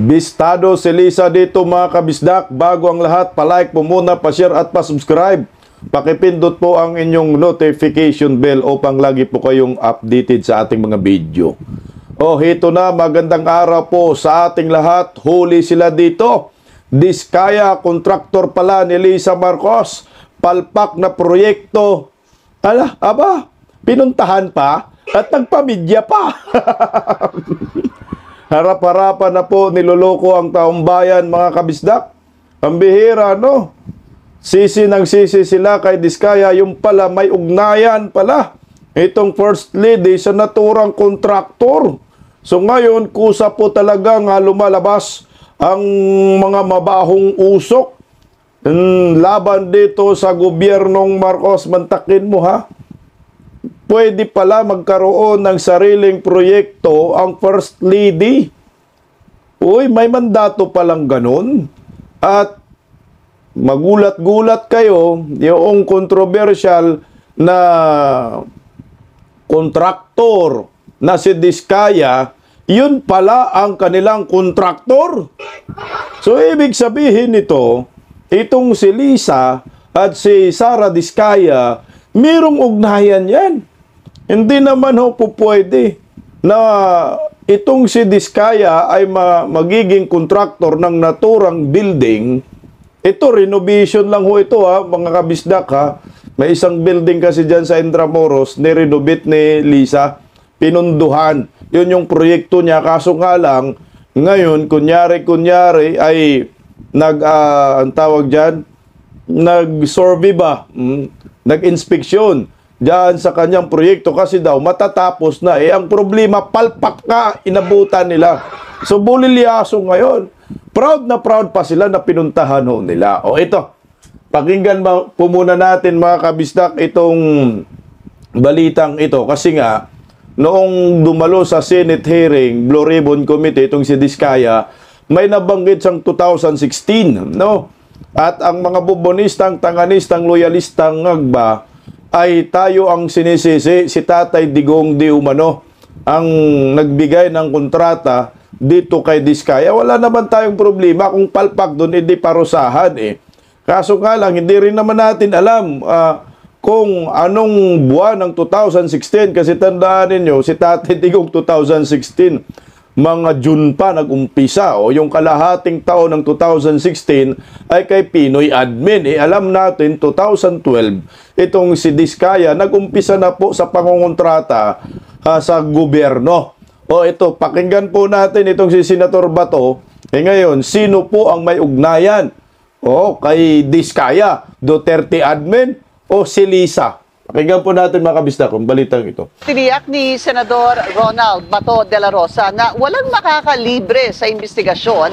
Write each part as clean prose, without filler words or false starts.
Bistado si Lisa dito mga kabisdak. Bago ang lahat, palike po muna, pa-share at pa-subscribe. Pakipindot po ang inyong notification bell upang lagi po kayong updated sa ating mga video. Hito na, magandang araw po sa ating lahat. Huli sila dito. Diskaya, kontraktor pala ni Lisa Marcos. Palpak na proyekto. Pinuntahan pa at nagpamidya pa. Harap-harapan na po niloloko ang taong bayan mga kabisdak. Ang bihira, no? Sisi ng sisi sila kay Diskaya, yung pala may ugnayan pala. Itong first lady sa naturang kontraktor. So ngayon, kusa po talaga nga lumalabas ang mga mabahong usok laban dito sa gobyernong Marcos. Mantakin mo ha. Pwede pala magkaroon ng sariling proyekto ang First Lady. Uy, may mandato palang ganun. At magulat-gulat kayo, yung controversial na kontraktor na si Diskaya, yun pala ang kanilang kontraktor. So, ibig sabihin nito, itong si Lisa at si Sara Diskaya, mayroong ugnayan yan. Hindi naman po pwede na itong si Diskaya ay magiging kontraktor ng naturang building. Ito, renovation lang ito mga kabisdak May isang building kasi dyan sa Intramuros, nirenovate ni Lisa, pinunduhan. Yun yung proyekto niya, kaso nga lang, ngayon, kunyari ay ang tawag dyan, nag-survey ba? Nag-inspeksyon diyan sa kanyang proyekto kasi daw matatapos na. Ang problema, palpak ka, inabutan nila. So, bulilyaso ngayon. Proud na proud pa sila na pinuntahan nila. Ito, pakinggan po muna natin mga kabisdak itong balitang ito. Kasi nga, noong dumalo sa Senate hearing, Blue Ribbon Committee, itong si Diskaya, may nabanggit siyang 2016, no? At ang mga bubonistang, tanganistang, loyalistang ngagba ay tayo ang sinisisi. Si Tatay Digong di umano ang nagbigay ng kontrata dito kay Diskaya. Wala naman tayong problema kung palpak doon, hindi parusahan Kaso nga lang, hindi rin naman natin alam kung anong buwan ng 2016. Kasi tandaan ninyo, si Tatay Digong 2016. Mga June pa nag-umpisa yung kalahating taon ng 2016 ay kay Pinoy Admin. Alam natin 2012 itong si Diskaya nag-umpisa na po sa pangongontrata sa gobyerno. Ito, pakinggan po natin itong si Senator Bato. Ngayon, sino po ang may ugnayan? Kay Diskaya, Duterte Admin o si Lisa? Pakinggan po natin mga kabisdak kung balitang ito. Tiniyak ni Senador Ronald Bato de la Rosa na walang makakalibre sa investigasyon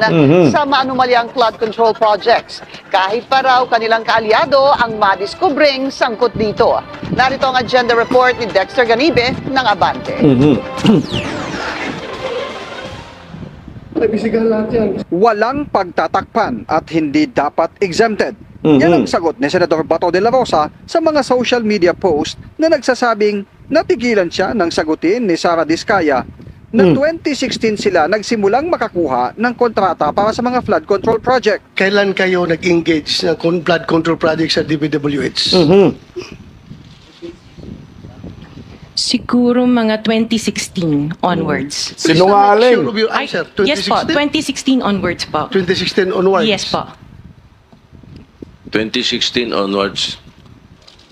sa maanumalyang flood control projects. Kahit pa raw kanilang kaalyado ang madiskubring sangkot dito. Narito ang agenda report ni Dexter Ganibe ng Abante. Walang pagtatakpan at hindi dapat exempted. Yan ang sagot ni Senador Bato de la Rosa sa mga social media post na nagsasabing natigilan siya ng sagutin ni Sara Diskaya na 2016 sila nagsimulang makakuha ng kontrata para sa mga flood control project. Kailan kayo nag-engage ng flood control project sa DPWH? Siguro mga 2016 onwards. Sinungaling. Sure of your answer. Yes po, 2016 onwards po. 2016 onwards? Yes po. 2016 onwards.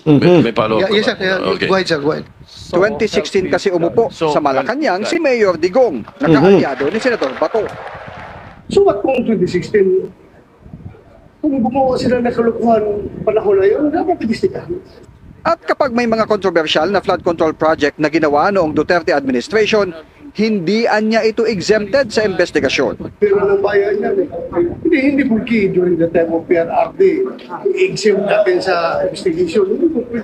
May follow-up. Yes, sir. Okay. Go ahead, sir. Go ahead. 2016 kasi umupo sa Malacanang si Mayor Digong, nakaalyado ni Senador Bato. So what kung 2016? Kung gumawa sila ng kalukuhan panahon na yun, dapat pag-istikan. At kapag may mga kontrobersyal na flood control project na ginawa noong Duterte administration, hindi anya ito exempted sa investigasyon. Pero ng bayan yan Hindi bulki during the time of PRRD. I-exempt natin sa investigation. Hindi bulki.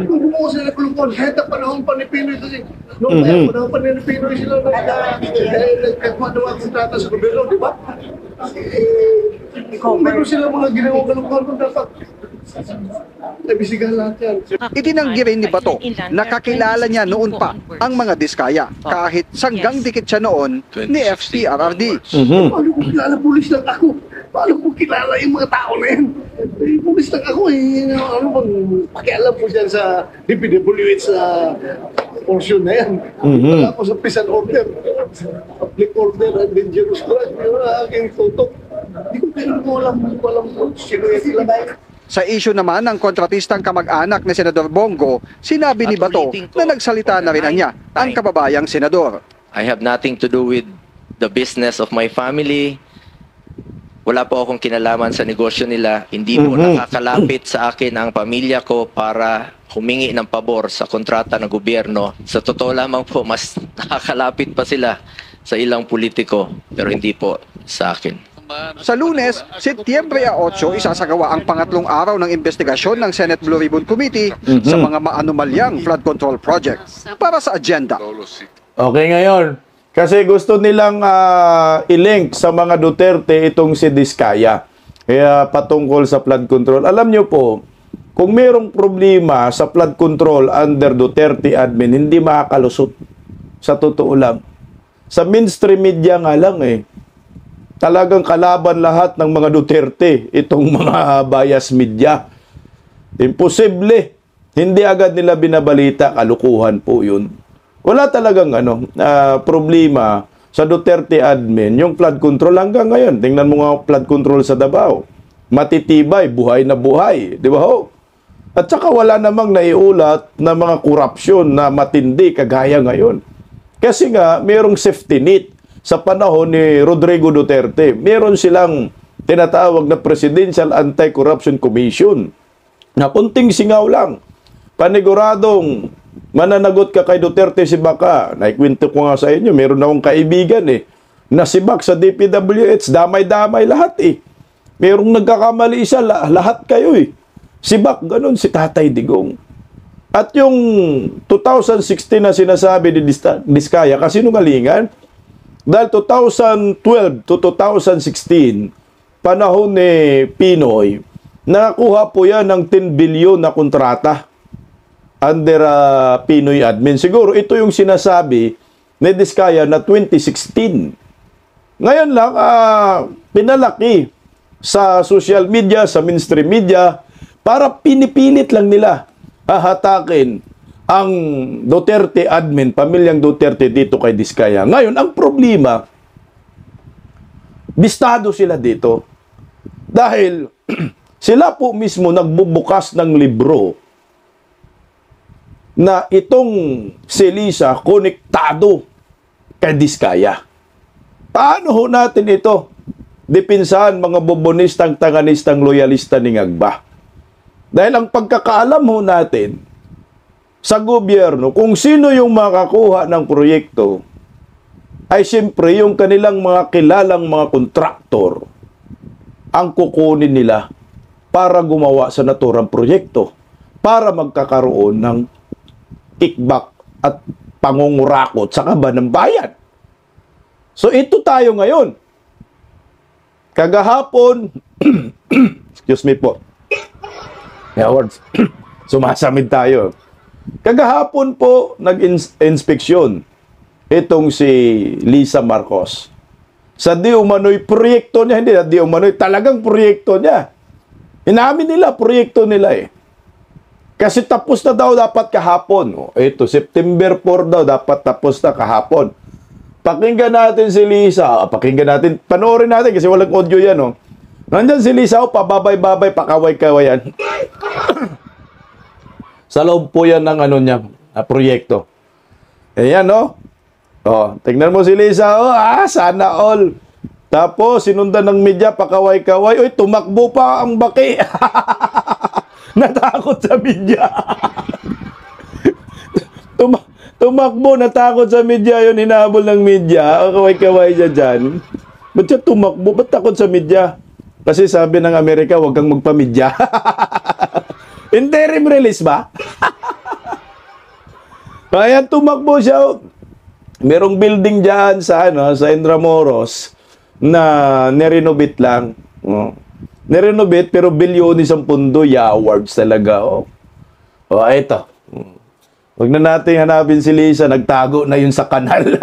Kung gumawa sila ng kalukuhan, kahit ang panahon pa ni Pinoy kasi. Panahon pa ni Pinoy sila nagkakuha ng mga kontrata sa gobyerno, di ba? Meron sila mga ginawang kalungkuhan dapat. Nabisigan lahat yan. Itinanggi rin ni Bato na kakilala niya noon pa ang mga Diskaya kahit sanggang dikit siya noon ni FCRRD. Paano kung kilala pulis lang ako? Paano kung kilala yung mga tao na yan? Eh, pulis lang ako eh. Ano bang pakialam po dyan sa DPWH sa portion na yan? Wala ako sa peace and order. Public order and dangerous crime. Yun ang aking tutok. Hindi ko alam kung sino yan sila. Sa issue naman ng kontratistang kamag-anak ni Senador Bongo, sinabi ni Bato na nagsalita na rin niya ang kababayang senador. I have nothing to do with the business of my family. Wala po akong kinalaman sa negosyo nila. Hindi po nakakalapit sa akin ang pamilya ko para humingi ng pabor sa kontrata ng gobyerno. Sa totoo lamang po, mas nakakalapit pa sila sa ilang politiko, pero hindi po sa akin. Sa Lunes, Setyembre 8, isasagawa ang pangatlong araw ng investigasyon ng Senate Blue Ribbon Committee sa mga maanumalyang flood control project. Para sa agenda. Okay, ngayon. Kasi gusto nilang i-link sa mga Duterte itong si Diskaya. Kaya patungkol sa flood control. Alam nyo po, kung mayroong problema sa flood control under Duterte admin, hindi makakalusot. Sa totoo lang. Sa mainstream media nga lang talagang kalaban lahat ng mga Duterte, itong mga bias media. Imposible. Hindi agad nila binabalita, kalukuhan po yun. Wala talagang problema sa Duterte admin, yung flood control hanggang ngayon. Tingnan mo nga flood control sa Davao. Matitibay, buhay na buhay. Di ba ho? At saka wala namang naiulat na mga korupsyon na matindi kagaya ngayon. Kasi nga, mayroong safety net. Sa panahon ni Rodrigo Duterte, meron silang tinatawag na Presidential Anti-Corruption Commission na kunting singaw lang. Paniguradong mananagot ka kay Duterte si Baka. Naikwento ko nga sa inyo, meron akong kaibigan na si Bak sa DPWH, damay-damay lahat Merong nagkakamali isa, lahat kayo Si Bak, ganun, si Tatay Digong. At yung 2016 na sinasabi ni Diskaya, kasinungalingan. Dahil 2012 to 2016, panahon ni Pinoy, nakakuha po yan ng 10 billion na kontrata under Pinoy admin. Siguro ito yung sinasabi ni Diskaya na 2016. Ngayon lang, pinalaki sa social media, sa mainstream media, para pinipilit lang nila hatakin ang Duterte admin, pamilyang Duterte dito kay Diskaya. Ngayon, ang problema, bistado sila dito. Dahil sila po mismo nagbubukas ng libro na itong si Lisa konektado kay Diskaya. Paano ho natin ito dipinsahan mga bobonistang, tanganistang, loyalista ni Ngagba? Dahil ang pagkakaalam ho natin sa gobyerno, kung sino yung makakuha ng proyekto, ay siyempre yung kanilang mga kilalang mga kontraktor ang kukunin nila para gumawa sa naturang proyekto, para magkakaroon ng kickback at pangungurakot sa kaban ng bayan. So ito tayo ngayon. Kagahapon, excuse me po, awards, sumasamid tayo. Kagahapon po, nag-inspeksyon itong si Lisa Marcos. Sa di umano'y proyekto niya, hindi na di umano'y, talagang proyekto niya. Inamin nila, proyekto nila Kasi tapos na daw dapat kahapon. Ito, September 4 daw dapat tapos na kahapon. Pakinggan natin si Lisa. Pakinggan natin, panoorin natin kasi walang audio yan. Nandyan si Lisa, pababay-babay, pakaway-kawayan. Sa loob po yan ng proyekto. Ayan, tingnan mo si Lisa, sana all. Tapos, sinundan ng media, pakaway-kaway. Uy, tumakbo pa ang baki. Natakot sa media. Tumakbo, natakot sa media yun. Hinahabol ng media. Kaway-kaway siya dyan. Ba't siya tumakbo? Ba't takot sa media? Kasi sabi ng Amerika, huwag kang magpamedya. Interim release ba? Kaya tumakbo siya. Merong building dyan sa Intramuros na nirenovate lang. Oh. Nirenovate pero bilyonis ang pundo, awards talaga. Oh. Oh, ito. Huwag na natin hanapin si Lisa, nagtago na yun sa kanal.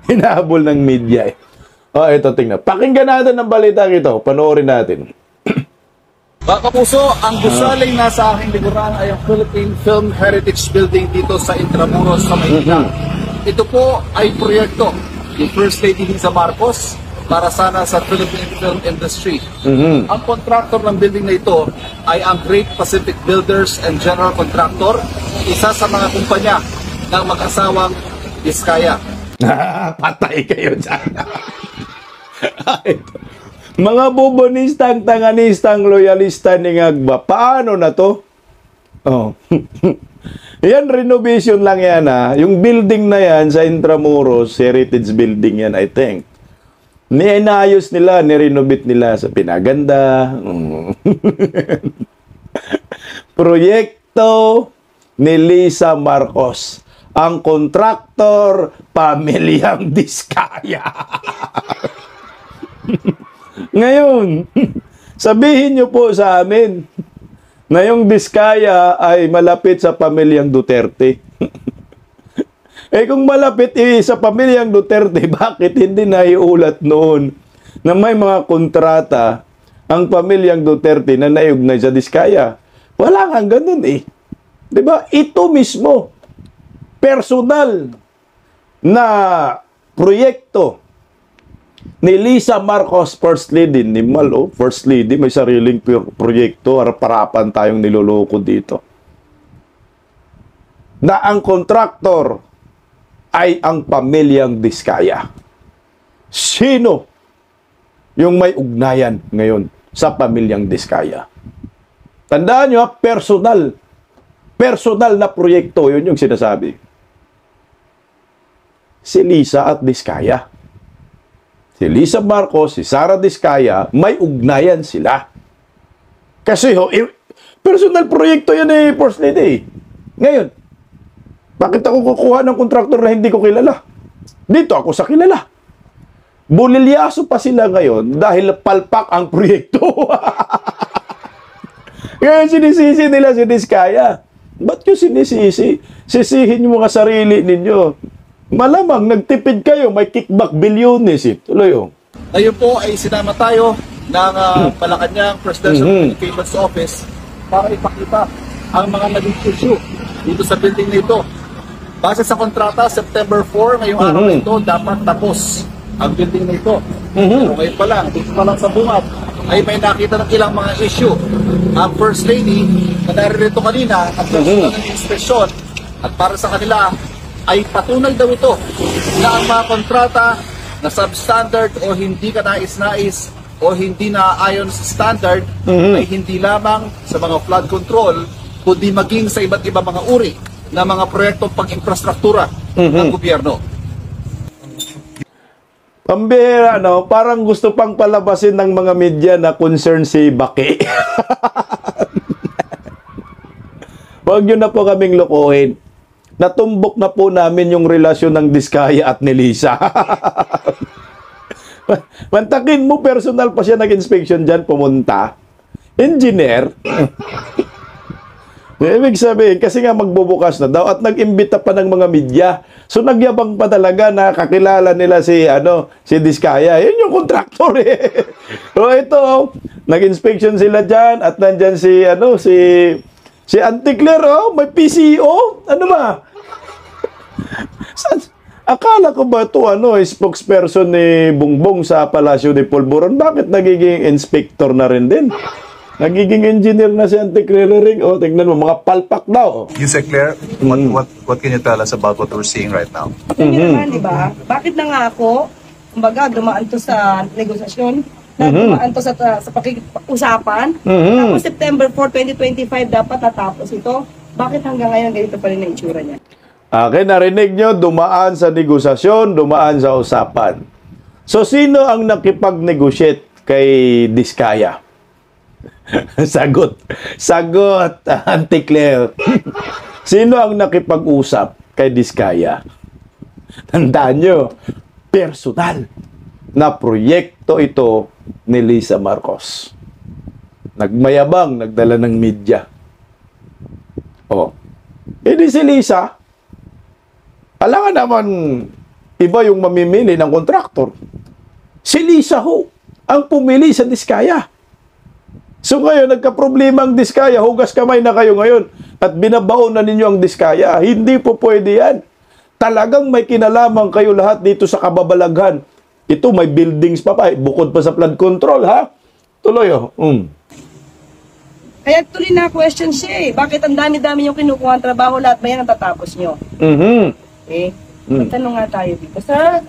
Hinahabol ng media eh. Oh, ito tingnan. Pakinggan natin ang balita ito. Panoorin natin. Mga kapuso, ang gusaling nasa aking likuran ay ang Philippine Film Heritage Building dito sa Intramuros sa Maynila. Ito po ay proyekto ni First Lady Lisa Marcos para sana sa Philippine film industry. Ang contractor ng building na ito ay ang Great Pacific Builders and General Contractor, isa sa mga kumpanya ng mag-asawang Vizcaya. Patay kayo dyan. Mga bubonistang, tanganistang, loyalista ni Ngagba, paano na to? Oh. Yan, renovation lang yan ha. Yung building na yan sa Intramuros, Heritage Building yan, I think. Niinayos nila, nirenovate nila sa pinaganda. Proyekto ni Lisa Marcos. Ang kontraktor, pamilyang Diskaya. Ngayon, sabihin nyo po sa amin na yung Diskaya ay malapit sa pamilyang Duterte. Eh kung malapit sa pamilyang Duterte, bakit hindi naiulat noon na may mga kontrata ang pamilyang Duterte na naiugnay sa Diskaya? Wala nga ganun eh. 'Di ba? Ito mismo, personal na proyekto ni Lisa Marcos, First Lady, ni Malo, First Lady, may sariling proyekto, harap-harapan tayong niloloko dito. Na ang kontraktor ay ang pamilyang Diskaya. Sino yung may ugnayan ngayon sa pamilyang Diskaya? Tandaan nyo, personal na proyekto, yun yung sinasabi. Si Lisa at Diskaya. Si Lisa Marcos, si Sara Diskaya, may ugnayan sila. Kasi personal proyekto yan eh, First Lady. Ngayon, bakit ako kukuha ng kontraktor na hindi ko kilala? Dito ako sa kilala. Bulilyaso pa sila ngayon dahil palpak ang proyekto. Ngayon sinisisi nila si Diskaya. Ba't yung sinisisi? Sisihin yung mga sarili ninyo. Malamang nagtipid kayo, may kickback bilyones eh. Tuloy oh. Ngayon po ay sinama tayo ng Malacanang Presidential Communications Office para ipakita ang mga naging issue dito sa building na ito. Base sa kontrata, September 4, ngayong araw na ito, dapat tapos ang building na ito. Pero ngayon pa lang, dito pa lang sa bungad, ay may nakita ng ilang mga issue. Ang First Lady, na naririto kanina, at nagsulat ng inspeksyon, at para sa kanila, ay patunay daw ito na ang mga kontrata na substandard o hindi ka nais-nais o hindi na ayon sa standard ay hindi lamang sa mga flood control, kundi maging sa iba't ibang mga uri na mga proyektong pang-infrastruktura ng gobyerno. Pambihira, no? Parang gusto pang palabasin ng mga media na concern si Baki. Huwag nyo na po kaming lokohin. Natumbok na po namin yung relasyon ng Diskaya at ni Lisa. Mantakin mo, personal pa siya nag-inspection dyan, pumunta. Engineer. Ibig sabihin, kasi nga magbubukas na daw at nag-imbita pa ng mga media. So nagyabang pa talaga na kakilala nila si Diskaya. Yun yung kontraktor eh. So ito, nag-inspection sila dyan at nandyan si Auntie Claire, may PCO. Ano ba? Akala ko ba ito, spokesperson ni Bongbong sa Palasyo de Polvoron? Bakit nagiging inspector na rin din? Nagiging engineer na si Auntie Claire Ring. Tingnan mo, mga palpak daw. You say, Claire, what can you tell us about what we're seeing right now? Hindi naman, di ba? Bakit na nga ako, kumbaga, dumaan to sa negosasyon, dumaan to sa pakikipag-usapan, tapos September 4, 2025 dapat natapos ito. Bakit hanggang ngayon ganito pa rin ang itsura niya? Okay, narinig nyo, dumaan sa negosasyon, dumaan sa usapan. So, sino ang nakipag-negotiate kay Diskaya? Sagot, Auntie Claire. Sino ang nakipag-usap kay Diskaya? Tandaan nyo, personal na proyekto ito ni Lisa Marcos. Nagmayabang, nagdala ng media. Oh. Hindi si Lisa, alangan naman iba yung mamimili ng kontraktor. Si Lisa ho, ang pumili sa Diskaya. So ngayon, nagka-problema ang Diskaya, hugas kamay na kayo ngayon at binabaon na ninyo ang Diskaya. Hindi po pwede yan. Talagang may kinalaman kayo lahat dito sa kababalaghan. Ito, may buildings pa bukod pa sa flood control, ha? Tuloy, oh. Kaya tuloy na question siya eh. Bakit ang dami-dami yung kinukuha ang trabaho, lahat ba yan ang tatapos nyo? Eh, magtanong nga tayo dito. Sir,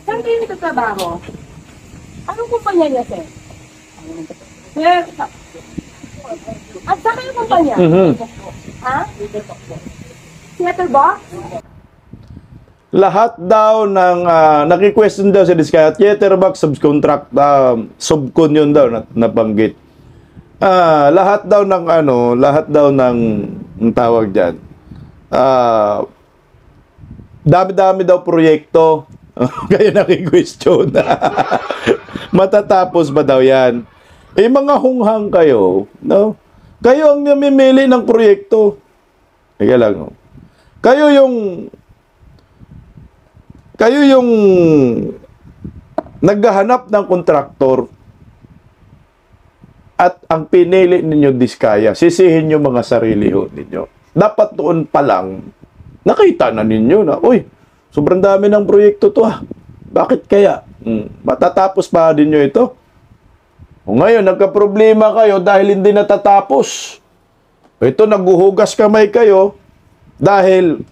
saan kayo nagtatrabaho? Anong kumpanya niya, sir? Sir, at saan kayo kumpanya? Ha? Theater box? Lahat daw ng naki-question daw sa Diskaya, theater box subcontract, subcon yun daw nabanggit. Lahat daw ng lahat daw ng tawag diyan. Dami-dami daw proyekto. Kaya naki-question. Matatapos ba daw 'yan? Eh mga hunghang kayo, no? Kayo ang namimili ng proyekto. Teka lang. No? Kayo yung naghahanap ng kontraktor at ang pinili ninyo Diskaya, sisihin nyo mga sarili ho ninyo. Dapat doon pa lang, nakita na ninyo na, uy, sobrang dami ng proyekto to ha. Bakit kaya? Matatapos pa din nyo ito? O ngayon, nagka-problema kayo dahil hindi natatapos. Ito, naghuhugas kamay kayo dahil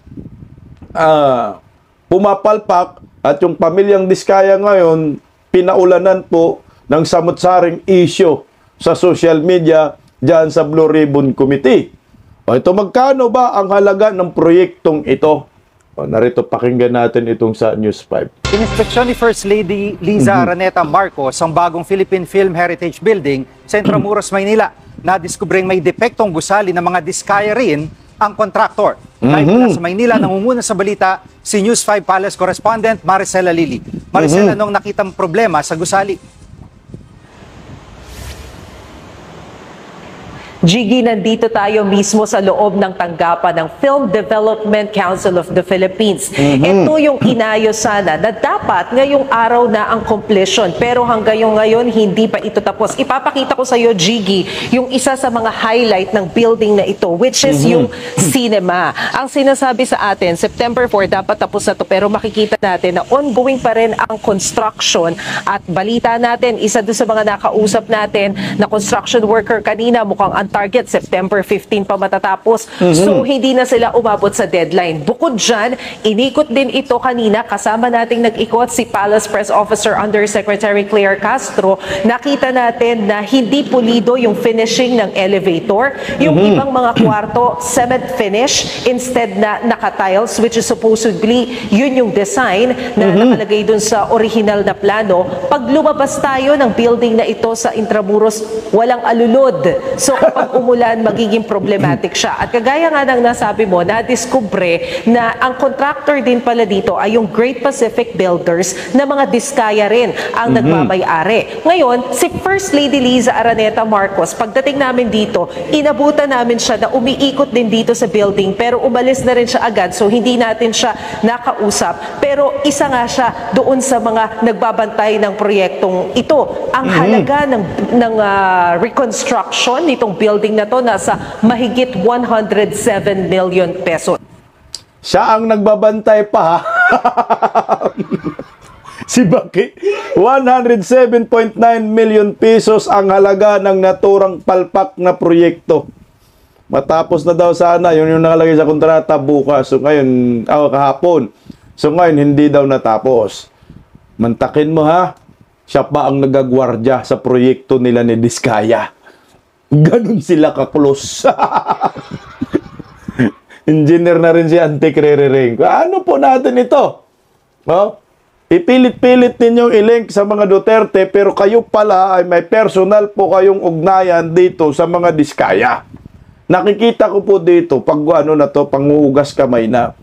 pumapalpak at yung pamilyang Diskaya ngayon, pinaulanan po ng samot-saring issue sa social media dyan sa Blue Ribbon Committee. O ito, magkano ba ang halaga ng proyektong ito? O, narito, pakinggan natin itong sa News 5. Ininspeksyon ni First Lady Liza Araneta Marcos ang bagong Philippine Film Heritage Building sa Intramuros, Maynila. Nadiskubreng may depektong gusali ng mga Diskaya rin ang kontraktor. Live mula sa Maynila, nangunguna sa balita si News 5 Palace Correspondent Maricela Lili. Maricela, anong nakitang problema sa gusali? Jiggy, nandito tayo mismo sa loob ng tanggapan ng Film Development Council of the Philippines. Ito yung inayos sana na dapat ngayong araw na ang completion. Pero hanggang ngayon, hindi pa ito tapos. Ipapakita ko sa iyo, Jiggy, yung isa sa mga highlight ng building na ito, which is yung cinema. Ang sinasabi sa atin, September 4, dapat tapos na ito. Pero makikita natin na ongoing pa rin ang construction. At balita natin, isa doon sa mga nakausap natin na construction worker kanina, mukhang target, September 15 pa matatapos. So, hindi na sila umabot sa deadline. Bukod dyan, inikot din ito kanina. Kasama nating nag-ikot si Palace Press Officer Undersecretary Claire Castro. Nakita natin na hindi pulido yung finishing ng elevator. Yung ibang mga kwarto, cement finish instead na naka-tiles, which is supposedly yun yung design na nakalagay dun sa original na plano. Pag lumabas tayo ng building na ito sa Intramuros, walang alulod. So, kapag umulan, magiging problematic siya. At kagaya nga ng nasabi mo, na-discover na ang contractor din pala dito ay yung Great Pacific Builders na mga Diskaya rin ang nagmamay-ari. Ngayon, si First Lady Liza Araneta Marcos, pagdating namin dito, inabutan namin siya na umiikot din dito sa building pero umalis na rin siya agad so hindi natin siya nakausap. Pero isa nga siya doon sa mga nagbabantay ng proyektong ito. Ang halaga ng reconstruction nitong building na to nasa mahigit 107 million pesos. Siya ang nagbabantay pa. Si Baki, 107.9 million pesos ang halaga ng naturang palpak na proyekto. Matapos na daw sana, yun yung nakalagay sa kontrata bukas. So ngayon, kahapon. So ngayon, hindi daw natapos. Mantakin mo ha, siya pa ang nagagwardya sa proyekto nila ni Diskaya. Ganun sila ka-close. Engineer na rin si Auntie Kreriring. Ano po natin ito? No? Ipilit-pilit ninyong i-link sa mga Duterte pero kayo pala ay may personal po kayong ugnayan dito sa mga Diskaya. Nakikita ko po dito pag ano na to, panguhugas kamay na.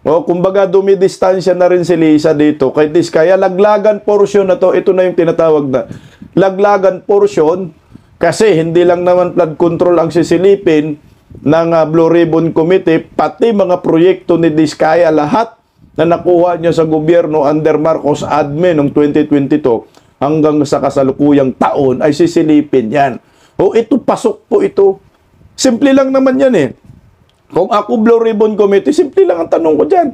O, kumbaga dumidistansya na rin si Lisa dito kay Diskaya. Laglagan portion na to, ito na yung tinatawag na laglagan portion kasi hindi lang naman flood control ang sisilipin ng Blue Ribbon Committee, pati mga proyekto ni Diskaya, lahat na nakuha niya sa gobyerno under Marcos admin noong 2022 hanggang sa kasalukuyang taon ay sisilipin yan. O, ito, pasok po ito. Simple lang naman yan eh. Kung ako Blue Ribbon Committee, simple lang ang tanong ko dyan.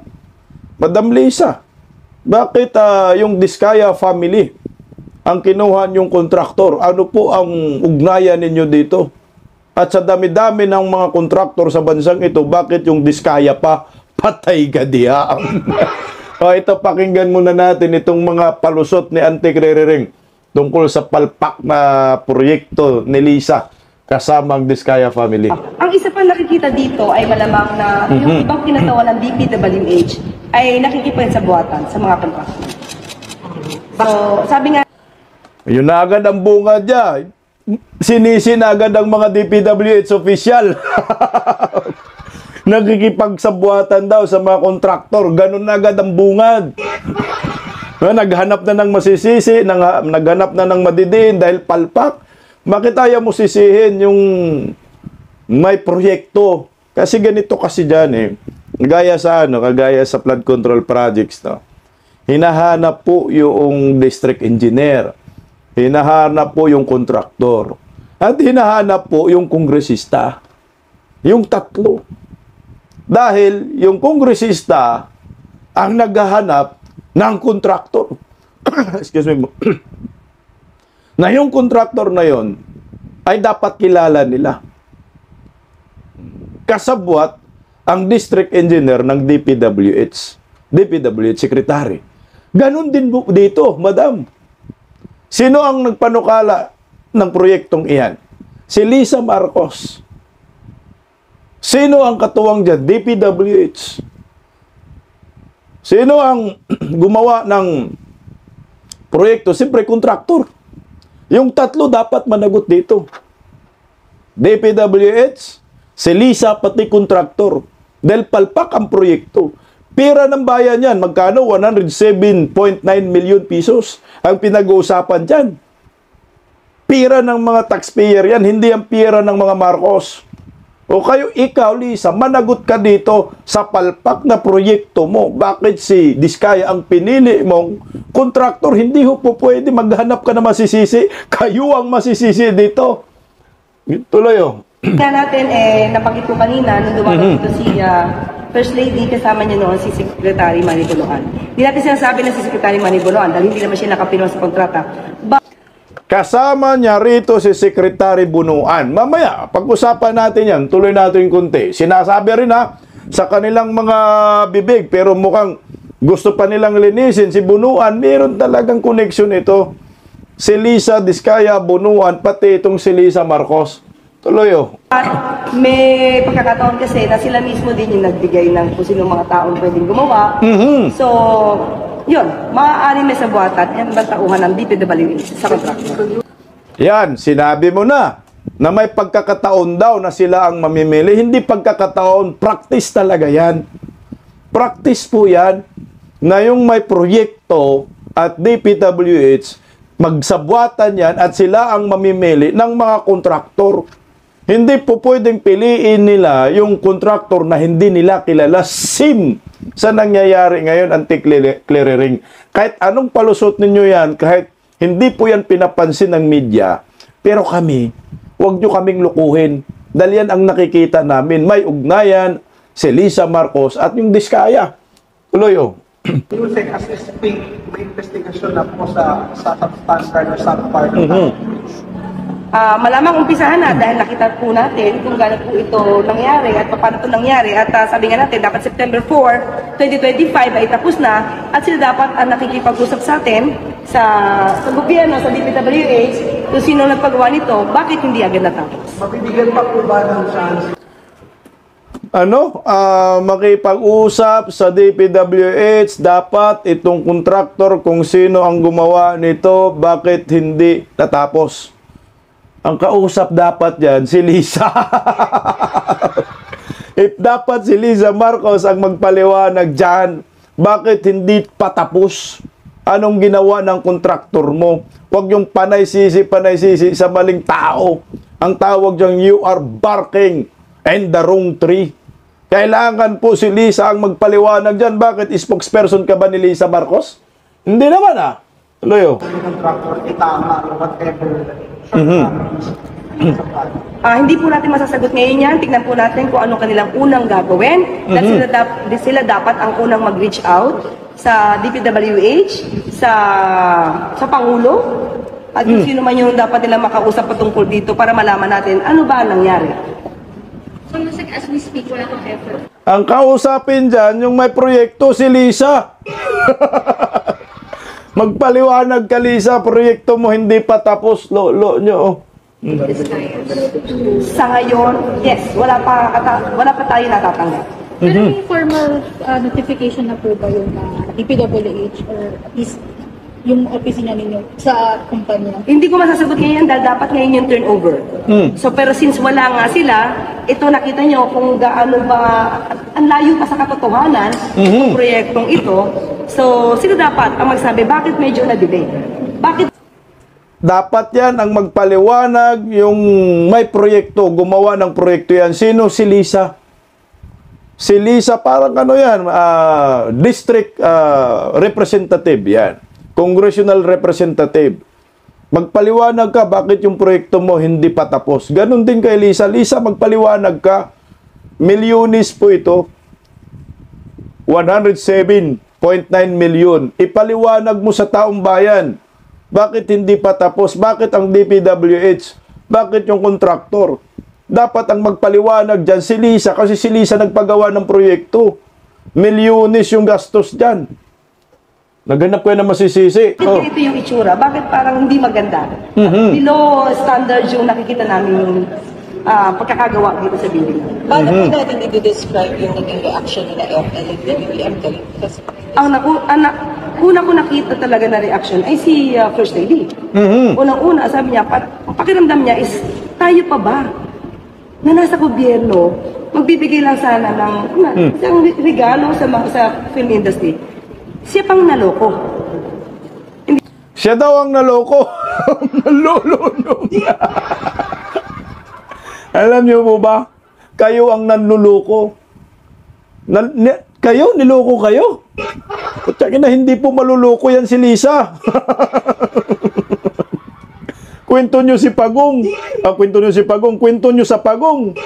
Madam Lisa, bakit yung Diskaya family ang kinuha niyong kontraktor? Ano po ang ugnayan ninyo dito? At sa dami-dami ng mga kontraktor sa bansang ito, bakit yung Diskaya pa patay ka diha? O, ito, pakinggan muna natin itong mga palusot ni Auntie Rering tungkol sa palpak na proyekto ni Lisa kasama ang Diskaya family. Ang isa pang nakikita dito ay malamang na yung ibang kinatawa ng DPWH ay nakikipagsabuatan sa mga kontraktor. So, sabi nga... Yun na agad ang bunga dyan. Sinisi na agad ang mga DPWH official. Nakikipagsabuatan daw sa mga kontraktor. Ganun na agad ang bungad. Naghanap na ng masisisi, naghanap na ng madidiin dahil palpak. Bakit ayaw mo sisihin yung may proyekto? Kasi ganito kasi dyan eh. Kagaya sa flood control projects, no? Hinahanap po yung district engineer. Hinahanap po yung kontraktor. At hinahanap po yung kongresista. Yung tatlo. Dahil yung kongresista ang naghahanap ng kontraktor. Excuse me. Na yung kontraktor na yon ay dapat kilala nila. Kasabwat ang district engineer ng DPWH secretary. Ganon din dito, madam. Sino ang nagpanukala ng proyektong iyan? Si Lisa Marcos. Sino ang katuwang dyan? DPWH. Sino ang gumawa ng proyekto? Siyempre, kontraktor. Yung tatlo dapat managot dito. DPWH, si Lisa, pati kontraktor. Dahil palpak ang proyekto. Pera ng bayan yan. Magkano? 107.9 million pesos ang pinag-uusapan dyan. Pera ng mga taxpayer yan. Hindi ang pera ng mga Marcos. O kayo, ikaw, Lisa, managot ka dito sa palpak na proyekto mo. Bakit si Diskaya ang pinili mong kontraktor? Hindi ho po pwede maghanap ka na masisisi. Kayo ang masisisi dito. Tuloy o. Kaya natin, nabanggit ko kanina, nung dumating dito si First Lady, kasama niya noon si Secretary Manny Buluan. Hindi natin sinasabi na si Secretary Manny Buluan dahil hindi naman siya nakapirma sa kontrata. Kasama niya rito si Secretary Bunuan. Mamaya, pag-usapan natin yan, tuloy natin yung kunti. Sinasabi rin sa kanilang mga bibig, pero mukhang gusto pa nilang linisin. Si Bunuan, meron talagang connection ito. Si Lisa Diskaya, Bunuan, pati itong si Lisa Marcos. Tuloy o. At may pagkakataon kasi na sila mismo din yung nagbigay ng kung sino mga taong pwedeng gumawa. So, yun, maaaring may sabuatan at bantauhan ng DPWH sa kontraktor. Yan, sinabi mo na may pagkakataon daw na sila ang mamimili. Hindi pagkakataon, practice talaga yan. Practice po yan na yung may proyekto at DPWH, magsabuatan yan at sila ang mamimili ng mga kontraktor. Hindi po pwedeng piliin nila yung kontraktor na hindi nila kilala. Sim sa nangyayari ngayon, Auntie Rering. Kahit anong palusot ninyo yan, kahit hindi po yan pinapansin ng media, pero kami, huwag nyo kaming lukuhin. Dahil yan ang nakikita namin. May ugnayan si Lisa Marcos at yung Diskaya. Tuloy o. Using assisting may investigation na po sa substandard or subpart of malamang umpisahan na dahil nakita po natin kung gaano po ito nangyari at paano ito nangyari at sabi nga natin dapat September 4, 2025 ay tapos na at sila dapat ang nakikipag-usap sa atin sa gobyerno, sa DPWH kung sino nagpagawa nito, bakit hindi agad natapos? Mabibigyan pa po ba ng chance? Makipag-usap sa DPWH, dapat itong kontraktor kung sino ang gumawa nito, bakit hindi natapos. Ang kausap dapat yan, si Lisa. If dapat si Liza Marcos ang magpaliwanag dyan, bakit hindi patapos? Anong ginawa ng kontraktor mo? Huwag yung panay-sisi sa maling tao. Ang tawag dyan, you are barking in the wrong tree. Kailangan po si Liza ang magpaliwanag dyan. Bakit? Spokesperson ka ba ni Liza Marcos? Hindi naman Tuloy Hindi po natin masasagot ngayon yan. Tignan po natin kung anong kanilang unang gagawin. Dahil sila dapat ang unang mag-reach out sa DPWH, sa Pangulo, at kung sino man yung dapat nila makausap patungkol dito para malaman natin ano ba ang nangyari. So, as we speak, wala kang effort. Ang kausapin dyan, yung may proyekto, si Liza. Magpaliwanag ka, Liza, proyekto mo hindi pa tapos, lolo nyo. Sa ngayon, yes, wala pa tayo natatanggap. Pero may formal notification na po ba yung DPWH or at least yung opisina ninyo sa kumpanya? Hindi ko masasagot ngayon dahil dapat ngayon yung turnover. So pero since wala nga sila, ito nakita nyo kung gaano ba, ang layo pa sa katotohanan ng proyektong ito. So sila dapat ang magsabi, bakit medyo na-delay? Bakit? Dapat yan ang magpaliwanag yung may proyekto, gumawa ng proyekto yan. Sino? Si Liza. Si Liza parang ano yan, district representative yan. Congressional representative. Magpaliwanag ka bakit yung proyekto mo hindi pa tapos. Ganon din kay Liza. Liza, magpaliwanag ka. Milyones po ito. 107.9 milyon. Ipaliwanag mo sa taong bayan. Bakit hindi pa tapos? Bakit ang DPWH? Bakit yung kontraktor? Dapat ang magpaliwanag dyan si Liza kasi si Liza nagpagawa ng proyekto. Milyones yung gastos dyan. Naganap ko yan na masisisi. Ito yung itsura. Bakit parang hindi maganda? Below standard yung nakikita namin pagkakagawa dito sa building. Paano po natin i-describe yung naging reaction nila FL and DBM? Ang una ko nakita talaga na reaction ay si First Lady. Unang-una, sabi niya, pakiramdam niya is, tayo pa ba na nasa gobyerno, magbibigay lang sana ng isang regalo sa film industry. Siya pang naloko. Siya daw ang naloko. Nalulunong. Alam niyo po ba? Kayo ang nanluloko. Kayo? Niloko kayo? Kutsakin na hindi po maluloko yan si Liza. Kwento nyo si Pagong. Kwento nyo sa Pagong.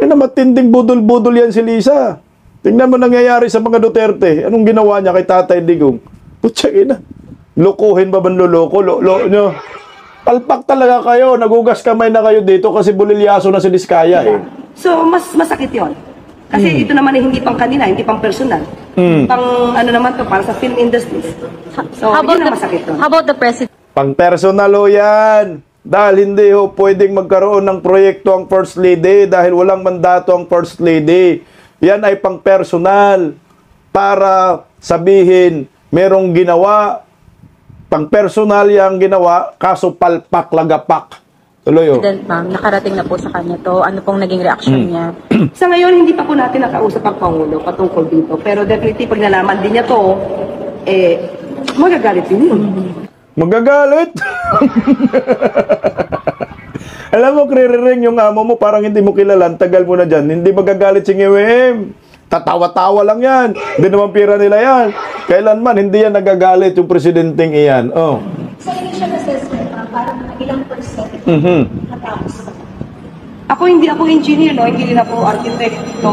Matinding budol-budol yan si Liza. Tingnan mo nangyayari sa mga Duterte. Anong ginawa niya kay Tatay Digong? Kutsakin na. Lokohin ba banluloko? Lolo nyo. Palpak talaga kayo. Nagugas kamay na kayo dito kasi bulilyaso na si Diskaya eh. So, masakit yon. Kasi ito naman ay hindi pang kanila, hindi pang personal. Pang ano naman to para sa film industries. So, yun ang masakit yun. How about the president? Pang personal o yan. Dahil hindi ho pwedeng magkaroon ng proyekto ang First Lady dahil walang mandato ang First Lady. Yan ay pang personal para sabihin merong ginawa, pang personal yung ginawa, kaso palpak, lagapak. Tuloy o. President, ma'am, nakarating na po sa kanya to. Ano pong naging reaction niya? Sa ngayon, hindi pa po natin nakausap ang Pangulo patungkol dito. Pero definitely, pag nalaman din niya to, magagalit din yun. Magagalit? Alam mo, kririring yung amo mo, parang hindi mo kilala, tagal mo na dyan. Hindi magagalit si Ngewem. Tatawa-tawa lang yan. Hindi naman pira nila yan. Kailanman, hindi yan nagagalit yung presidenteng iyan. Oh. Sa initial assessment, parang ilang percent natapos? Ako hindi ako engineer, no? Hindi rin ako arkitekto.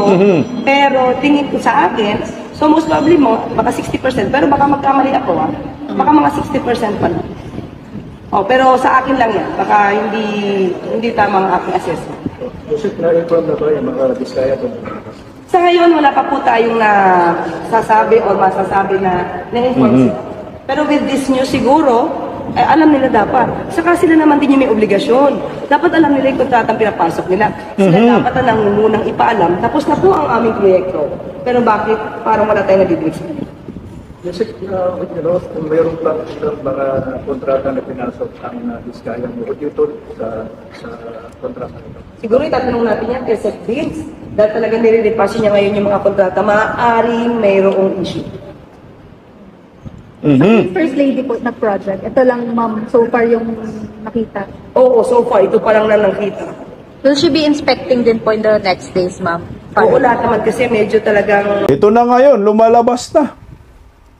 Pero tingin ko sa akin, so most probably mo, baka 60%. Pero baka magkamali ako, baka mga 60% pa lang. Oh, pero sa akin lang yan. Baka hindi tama ang aking assessment. Na-inform na ba yung mga Diskaya doon? Sa ngayon, wala pa po tayong sasabi o masasabi na na-inform sila. Pero with this news siguro, alam nila dapat. Saka sila naman din yung may obligasyon. Dapat alam nila yung kontratang pinapasok nila. Sila dapat na nangungunang ipaalam. Tapos na po ang aming proyekto. Pero bakit parang wala tayong nadidinig sa kanila? Kasi, kung mayroong mga kontrata na pinasok ang Diskaya mo, dito sa kontrata nito? Siguro itatanong natin yan kay Sec. Vince. Dahil talaga nire-repass niya ngayon yung mga kontrata, maaaring mayroong issue. First lady po na project. Ito lang, ma'am, so far yung nakita. Oo, so far. Ito pa lang na nakita. Will she be inspecting din po in the next days, ma'am? Oo, lahat naman kasi medyo talagang... Ito na ngayon, lumalabas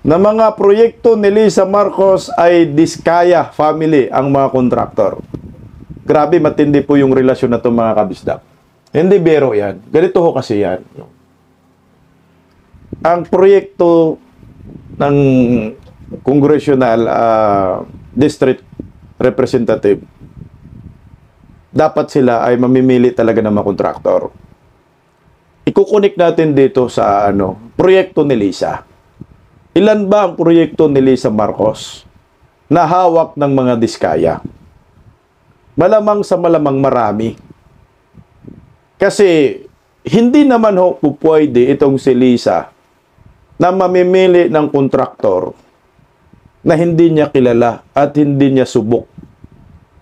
na mga proyekto ni Lisa Marcos ay Diskaya family ang mga kontraktor. Grabe, matindi po yung relasyon na ito mga kabisdak. Hindi biro yan. Ganito ho kasi yan. Ang proyekto ng congressional district representative, dapat sila ay mamimili talaga ng mga kontraktor. Ikukunik natin dito sa proyekto ni Lisa. Ilan ba ang proyekto ni Lisa Marcos na hawak ng mga Diskaya? Malamang sa malamang marami. Kasi hindi naman ho pwede itong si Lisa na mamimili ng kontraktor na hindi niya kilala at hindi niya subok.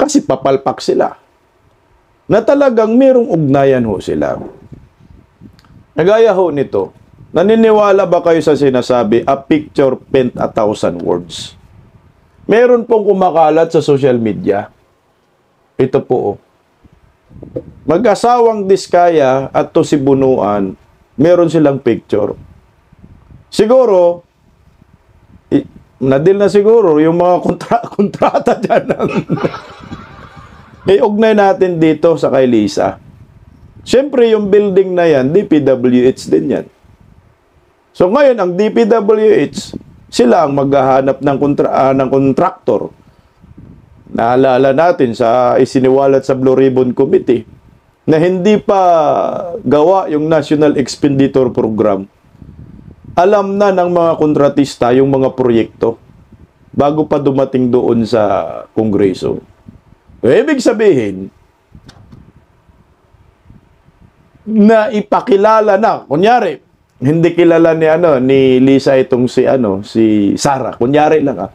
Kasi papalpak sila. Na talagang mayroong ugnayan ho sila. Nagaya ho nito, naniniwala ba kayo sa sinasabi, a picture paint 1,000 words? Meron pong kumakalat sa social media. Ito po. Mag-asawang Diskaya at to si Bunuan, meron silang picture. Siguro, nadil na siguro yung mga kontrata dyan. I-ugnay natin dito sa kay Lisa. Siyempre, yung building na yan, DPWH din yan. So ngayon, ang DPWH, sila ang maghahanap ng kontraktor. Naalala natin sa isiniwalat sa Blue Ribbon Committee na hindi pa gawa yung National Expenditure Program. Alam na ng mga kontratista yung mga proyekto bago pa dumating doon sa Kongreso. Ibig sabihin, na ipakilala na, kunyari, hindi kilala ni Lisa itong si Sarah, kunyari lang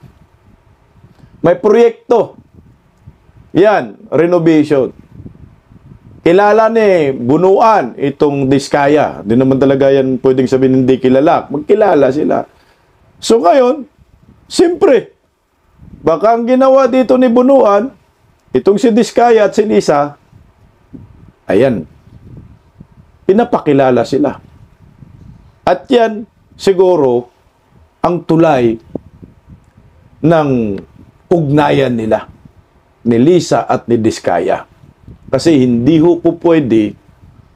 may proyekto. Yan, renovation. Kilala ni Bunuan itong Diskaya. Di naman talaga yan pwedeng sabihin hindi kilala. Magkilala sila. So ngayon, siyempre, baka ang ginawa dito ni Bunuan, itong si Diskaya at si Lisa, ayan, pinapakilala sila. At yan, siguro, ang tulay ng ugnayan nila, ni Lisa at ni Diskaya. Kasi hindi ho po pwede,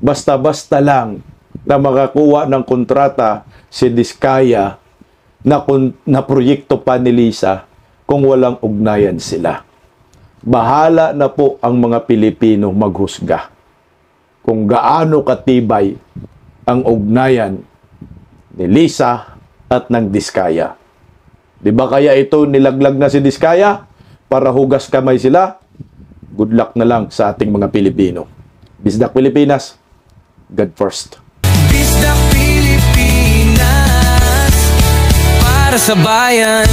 basta-basta lang na makakuha ng kontrata si Diskaya na proyekto pa ni Lisa kung walang ugnayan sila. Bahala na po ang mga Pilipino maghusga kung gaano katibay ang ugnayan ni Lisa at ng Diskaya. Di ba kaya ito nilaglag na si Diskaya para hugas kamay sila? Good luck na lang sa ating mga Pilipino. Bisdak Pilipinas, God first. Bisdak Pilipinas, para sa bayan.